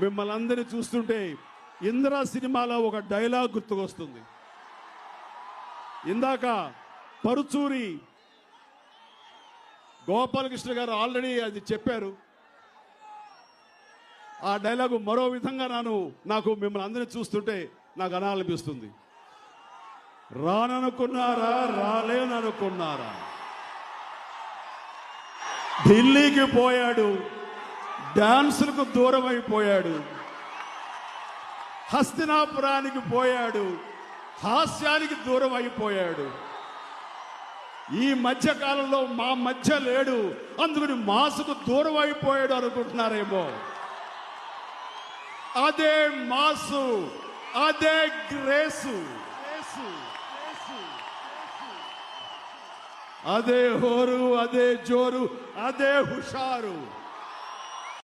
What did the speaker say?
మిమ్మల్ని అందరినీ చూస్తుంటే ఇంద్ర సినిమాలో ఒక డైలాగ్ గుర్తుకొస్తుంది. ఇందాక పరుచూరి గోపాలకృష్ణ గారు ఆల్రెడీ అది చెప్పారు. ఆ డైలాగు మరో విధంగా నాకు మిమ్మల్ని అందరినీ చూస్తుంటే నాకు అనాలనిపిస్తుంది. రాననుకున్నారా, రాలేననుకున్నారా? ఢిల్లీకి పోయాడు, డాన్సులకు దూరం అయిపోయాడు. హస్తినాపురానికి పోయాడు, హాస్యానికి దూరం అయిపోయాడు. ఈ మధ్య కాలంలో మా మధ్య లేడు, అందుకని మాసుకు దూరం అయిపోయాడు అనుకుంటున్నారేమో. అదే మాసు, అదే గ్రేసు, అదే హోరు, అదే జోరు, అదే హుషారు.